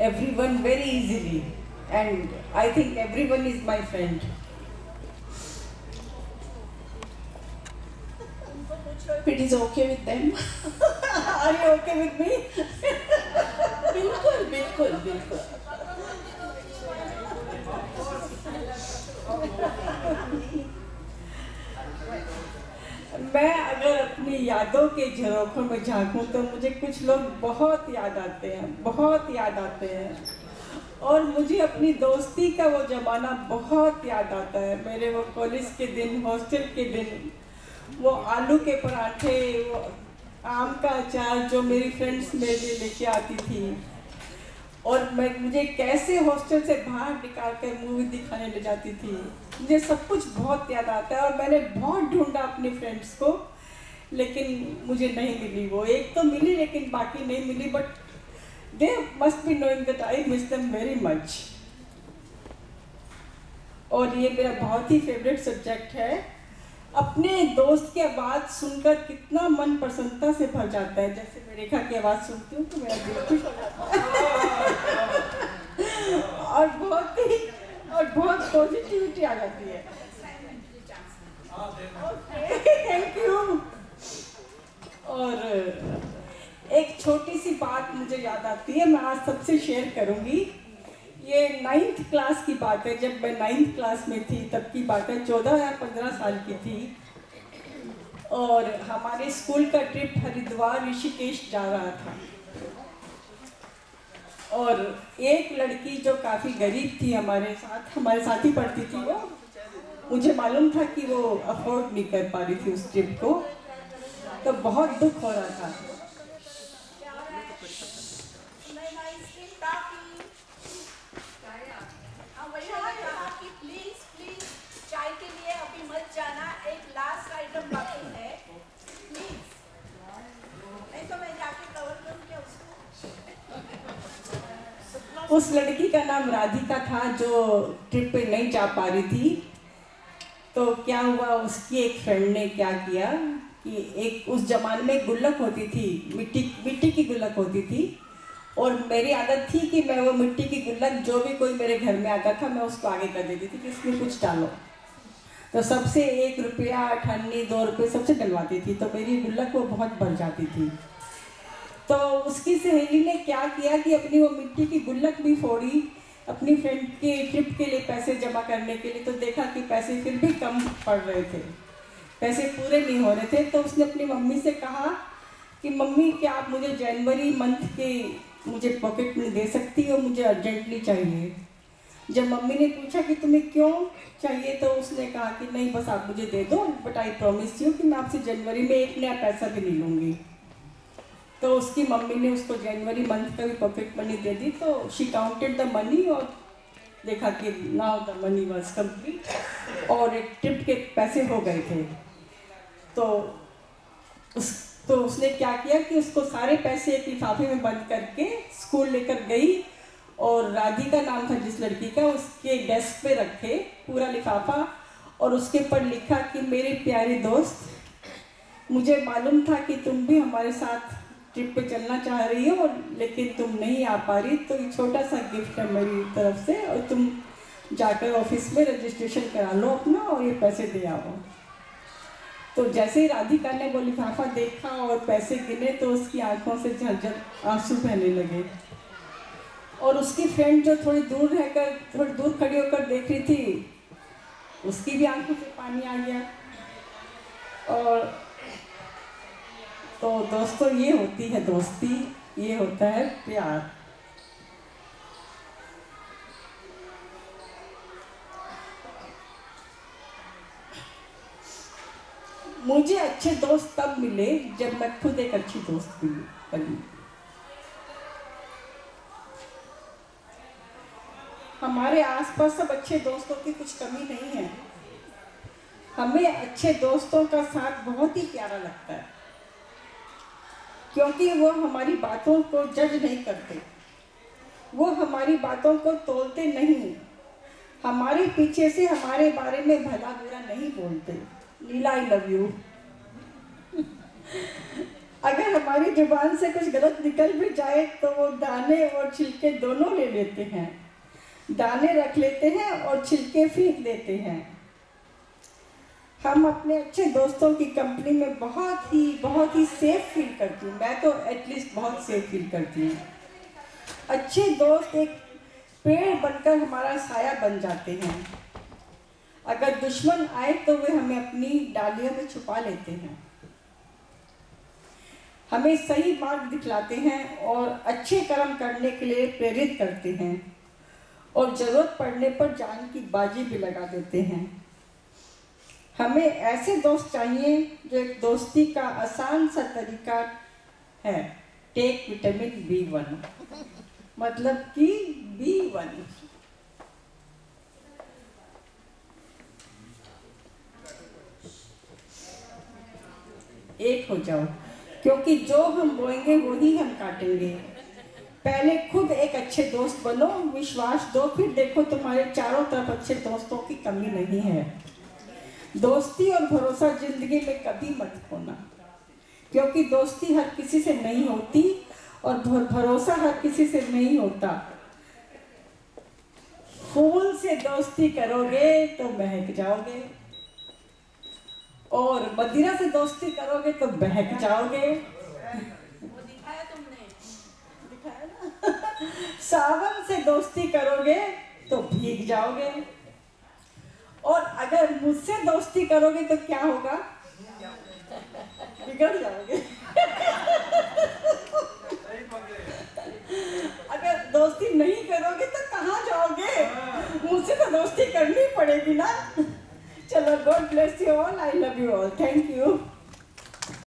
everyone very easily, and I think everyone is my friend. If it is okay with them. Are you okay with me? बिल्कुल बिल्कुल बिल्कुल. मैं अगर अपनी यादों के झरोखों में झांकूं तो मुझे कुछ लोग बहुत याद आते हैं, बहुत याद आते हैं. और मुझे अपनी दोस्ती का वो ज़माना बहुत याद आता है. मेरे वो कॉलेज के दिन, हॉस्टल के दिन, वो आलू के पराठे, वो आम का अचार जो मेरी फ्रेंड्स मेरे लिए लेके आती थी, और मुझे कैसे हॉस्टल से बाहर निकाल कर मूवी दिखाने ले जाती थी. मुझे सब कुछ बहुत याद आता है. और मैंने बहुत ढूंढा अपनी फ्रेंड्स को, लेकिन मुझे नहीं मिली. वो एक तो मिली लेकिन बाकी नहीं मिली. But they must be knowing that I miss them very much. और ये मेरा बहुत ही फेवरेट सब्जेक्ट है. अपने दोस्त की आवाज़ सुनकर कितना मन प्रसन्नता से भर जाता है. जैसे मैं रेखा की आवाज़ सुनती हूँ तो मेरा दिल खुश हो जाता है. और बहुत पॉजिटिविटी आ जाती है. Thank you. और एक छोटी सी बात मुझे याद आती है, मैं आज सबसे शेयर करूँगी. ये 9th क्लास की बात है. जब मैं 9th क्लास में थी तब की बात है. 14 या 15 साल की थी. और हमारे स्कूल का ट्रिप हरिद्वार ऋषिकेश जा रहा था. और एक लड़की जो काफ़ी गरीब थी, हमारे साथ ही पढ़ती थी, वो मुझे मालूम था कि वो अफोर्ड नहीं कर पा रही थी उस ट्रिप को. तो बहुत दुख हो रहा था. उस लड़की का नाम राधिका था जो ट्रिप पे नहीं जा पा रही थी. तो क्या हुआ, उसकी एक फ्रेंड ने क्या किया कि एक उस जमाने में गुल्लक होती थी, मिट्टी की गुल्लक होती थी. और मेरी आदत थी कि मैं वो मिट्टी की गुल्लक, जो भी कोई मेरे घर में आता था, मैं उसको आगे कर देती थी कि इसमें कुछ डालो. तो सबसे 1 रुपया, 98, 2 रुपये सबसे डलवाती थी. तो मेरी गुल्लक वो बहुत भर जाती थी. तो उसकी सहेली ने क्या किया कि अपनी वो मिट्टी की गुल्लक भी फोड़ी अपनी फ्रेंड के ट्रिप के लिए पैसे जमा करने के लिए. तो देखा कि पैसे फिर भी कम पड़ रहे थे, पैसे पूरे नहीं हो रहे थे. तो उसने अपनी मम्मी से कहा कि मम्मी, क्या आप मुझे जनवरी मंथ के मुझे पॉकेट मनी दे सकती हो, मुझे अर्जेंटली चाहिए. जब मम्मी ने पूछा कि तुम्हें क्यों चाहिए, तो उसने कहा कि नहीं, बस आप मुझे दे दो, बट आई प्रॉमिस यू कि मैं आपसे जनवरी में एक नया पैसा भी नहीं लूँगी. तो उसकी मम्मी ने उसको जनवरी मंथ का भी पॉकेट मनी दे दी. तो शी काउंटेड द मनी और देखा कि now the money was complete और एक ट्रिप के पैसे हो गए थे. तो उसने क्या किया कि उसको सारे पैसे एक लिफाफे में बंद करके स्कूल लेकर गई. और राधिका नाम था जिस लड़की का, उसके डेस्क पे रखे पूरा लिफाफा. और उसके ऊपर लिखा कि मेरे प्यारे दोस्त, मुझे मालूम था कि तुम भी हमारे साथ ट्रिप पे चलना चाह रही हो, लेकिन तुम नहीं आ पा रही. तो ये छोटा सा गिफ्ट है मेरी तरफ से, और तुम जाकर ऑफिस में रजिस्ट्रेशन करा लो अपना और ये पैसे दे आओ. तो जैसे ही राधिका ने वो लिफाफा देखा और पैसे गिने तो उसकी आंखों से झरझर आंसू बहने लगे. और उसकी फ्रेंड जो थोड़ी दूर खड़ी होकर देख रही थी, उसकी भी आंखों से पानी आ गया. और तो दोस्तों, ये होती है दोस्ती, ये होता है प्यार. मुझे अच्छे दोस्त तब मिले जब मैं खुद एक अच्छी दोस्त बनी. हमारे आसपास सब अच्छे दोस्तों की कुछ कमी नहीं है. हमें अच्छे दोस्तों का साथ बहुत ही प्यारा लगता है, क्योंकि वो हमारी बातों को जज नहीं करते, वो हमारी बातों को तोलते नहीं, हमारे पीछे से हमारे बारे में भला बुरा नहीं बोलते. लीला, आई लव यू. अगर हमारी जुबान से कुछ गलत निकल भी जाए तो वो दाने और छिलके दोनों ले लेते हैं। दाने रख लेते हैं और छिलके फेंक देते हैं। हम अपने अच्छे दोस्तों की कंपनी में बहुत ही सेफ फील करती हूँ। मैं तो एटलीस्ट बहुत सेफ फील करती हूँ। अच्छे दोस्त एक पेड़ बनकर हमारा साया बन जाते हैं। अगर दुश्मन आए तो वे हमें अपनी डालियों में छुपा लेते हैं, हमें सही मार्ग दिखलाते हैं और अच्छे कर्म करने के लिए प्रेरित करते हैं और ज़रूरत पड़ने पर जान की बाजी भी लगा देते हैं। हमें ऐसे दोस्त चाहिए जो एक दोस्ती का आसान सा तरीका है, टेक विटामिन B1, मतलब कि B1। एक हो जाओ, क्योंकि जो हम बोएंगे वही हम काटेंगे। पहले खुद एक अच्छे दोस्त बनो, विश्वास दो, फिर देखो तुम्हारे चारों तरफ अच्छे दोस्तों की कमी नहीं है। दोस्ती और भरोसा जिंदगी में कभी मत खोना, क्योंकि दोस्ती हर किसी से नहीं होती और भरोसा हर किसी से नहीं होता। फूल से दोस्ती करोगे तो महक जाओगे और मदिरा से दोस्ती करोगे तो बहक जाओगे। वो दिखाया तुमने, दिखाया ना। सावन से दोस्ती करोगे तो भीग जाओगे और अगर मुझसे दोस्ती करोगे तो क्या होगा? बिगड़ जाओगे। अगर दोस्ती नहीं करोगे तो कहाँ जाओगे? मुझसे तो दोस्ती करनी पड़ेगी ना। चलो, God bless you all, I love you all, thank you.